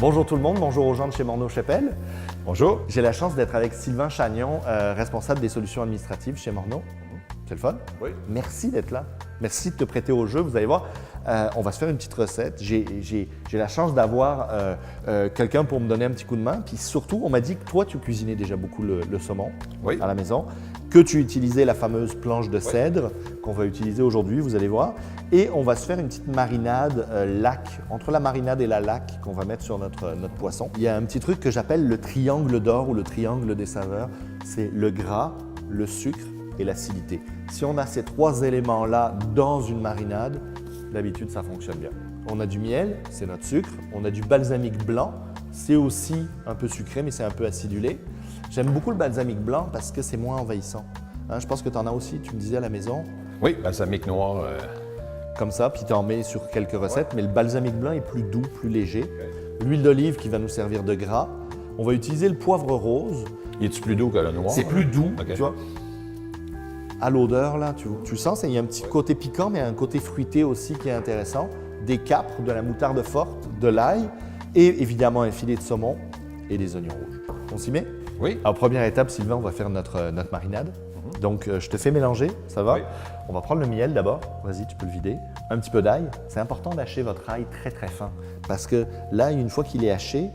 Bonjour tout le monde, bonjour aux gens de chez Morneau Chapelle. Bonjour. J'ai la chance d'être avec Sylvain Chagnon, responsable des solutions administratives chez Morneau. C'est le fun? Oui. Merci d'être là. Merci de te prêter au jeu. Vous allez voir, on va se faire une petite recette. J'ai la chance d'avoir quelqu'un pour me donner un petit coup de main. Puis surtout, on m'a dit que toi, tu cuisinais déjà beaucoup le saumon à la maison, que tu utilisais la fameuse planche de cèdre qu'on va utiliser aujourd'hui, vous allez voir. Et on va se faire une petite marinade lac, entre la marinade et la lac qu'on va mettre sur notre poisson. Il y a un petit truc que j'appelle le triangle d'or ou le triangle des saveurs. C'est le gras, le sucre et l'acidité. Si on a ces trois éléments-là dans une marinade, d'habitude, ça fonctionne bien. On a du miel, c'est notre sucre. On a du balsamique blanc, c'est aussi un peu sucré, mais c'est un peu acidulé. J'aime beaucoup le balsamique blanc parce que c'est moins envahissant. Hein, je pense que tu en as aussi, tu me disais à la maison. Oui, balsamique noir. Comme ça, puis tu en mets sur quelques recettes, mais le balsamique blanc est plus doux, plus léger. L'huile d'olive qui va nous servir de gras. On va utiliser le poivre rose. Il est-tu plus doux que le noir? C'est plus doux, Okay. tu vois. À l'odeur, là, tu sens, il y a un petit côté piquant, mais un côté fruité aussi qui est intéressant. Des capres, de la moutarde forte, de l'ail et évidemment un filet de saumon et des oignons rouges. On s'y met? Oui. Alors, première étape, Sylvain, on va faire notre marinade. Donc, je te fais mélanger, ça va? Oui. On va prendre le miel d'abord. Vas-y, tu peux le vider. Un petit peu d'ail. C'est important d'hacher votre ail très, très fin parce que l'ail, une fois qu'il est haché,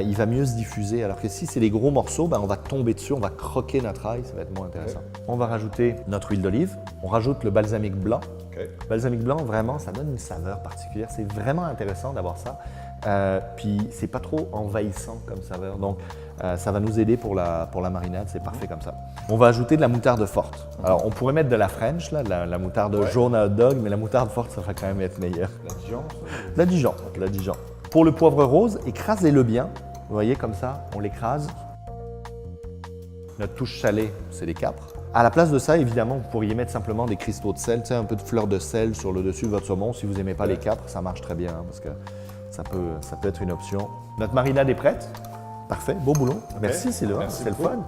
il va mieux se diffuser. Alors que si c'est des gros morceaux, on va tomber dessus, on va croquer notre ail, ça va être moins intéressant. On va rajouter notre huile d'olive. On rajoute le balsamique blanc. Okay. Balsamique blanc, vraiment, ça donne une saveur particulière. C'est vraiment intéressant d'avoir ça. Puis, c'est pas trop envahissant comme saveur. Donc, ça va nous aider pour la marinade. C'est parfait comme ça. On va ajouter de la moutarde forte. Alors, on pourrait mettre de la French, là, la moutarde jaune à hot dog, mais la moutarde forte, ça va quand même être meilleur. La Dijon, ça? La Dijon, la Dijon. Pour le poivre rose, écrasez-le bien. Vous voyez, comme ça, on l'écrase. Notre touche salée, c'est les capres. À la place de ça, évidemment, vous pourriez mettre simplement des cristaux de sel, un peu de fleur de sel sur le dessus de votre saumon. Si vous n'aimez pas les capres, ça marche très bien hein, parce que ça peut être une option. Notre marinade est prête. Parfait, beau boulot. Merci Sylvain, c'est le fun.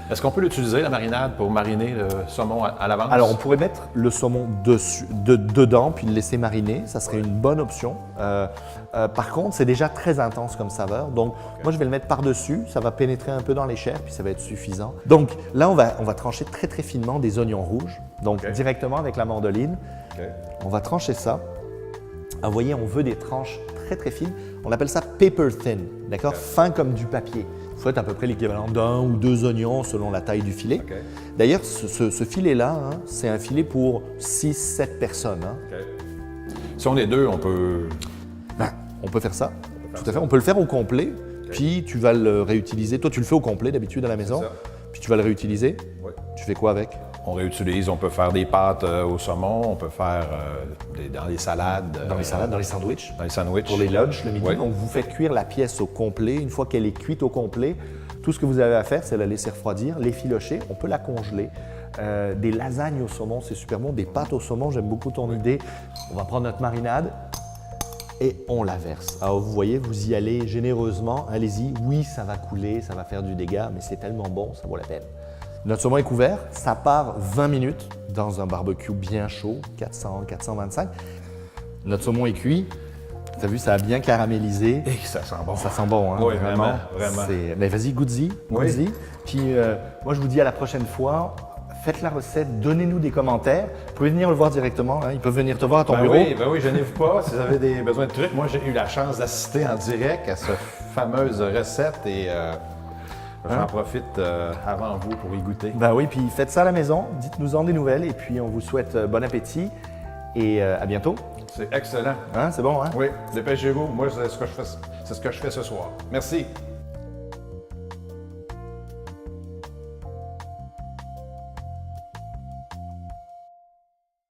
Est-ce qu'on peut l'utiliser, la marinade, pour mariner le saumon à l'avance? Alors, on pourrait mettre le saumon dedans puis le laisser mariner. Ça serait une bonne option. Par contre, c'est déjà très intense comme saveur. Donc, moi, je vais le mettre par-dessus. Ça va pénétrer un peu dans les chairs puis ça va être suffisant. Donc, là, on va trancher très, très finement des oignons rouges. Donc, directement avec la mandoline. On va trancher ça. Ah, vous voyez, on veut des tranches très, très fines. On appelle ça paper thin, d'accord? Fin comme du papier. Il faut être à peu près l'équivalent d'un ou deux oignons selon la taille du filet. D'ailleurs, ce filet-là, hein, c'est un filet pour 6-7 personnes. Hein. Si on est deux, on peut... On peut faire ça, tout à fait. On peut le faire au complet, puis tu vas le réutiliser. Toi, tu le fais au complet d'habitude à la maison, puis tu vas le réutiliser. Tu fais quoi avec? On réutilise, on peut faire des pâtes au saumon, on peut faire dans les salades. Dans les salades, dans les sandwichs. Dans les sandwichs. Pour les lunchs le midi. Donc, vous faites cuire la pièce au complet. Une fois qu'elle est cuite au complet, tout ce que vous avez à faire, c'est la laisser refroidir, l'effilocher. On peut la congeler. Des lasagnes au saumon, c'est super bon. Des pâtes au saumon, j'aime beaucoup ton idée. On va prendre notre marinade et on la verse. Alors, vous voyez, vous y allez généreusement. Allez-y. Oui, ça va couler, ça va faire du dégât, mais c'est tellement bon, ça vaut la peine. Notre saumon est couvert, ça part 20 minutes dans un barbecue bien chaud, 400, 425. Notre saumon est cuit. Tu as vu, ça a bien caramélisé. Et ça sent bon. Ça sent bon, hein? Oui, vraiment. Mais vas-y, goûte-y. Puis moi, je vous dis à la prochaine fois. Faites la recette, donnez-nous des commentaires. Vous pouvez venir le voir directement. Hein? Ils peuvent venir te voir à ton bureau. Oui, gênez-vous pas. Si vous avez besoin de trucs, moi, j'ai eu la chance d'assister en direct à cette fameuse recette et j'en profite avant vous pour y goûter. Ben oui, puis faites ça à la maison. Dites-nous-en des nouvelles et puis on vous souhaite bon appétit et à bientôt. C'est excellent. Hein? C'est bon, hein? Oui, dépêchez-vous. Moi, c'est ce que je fais ce soir. Merci.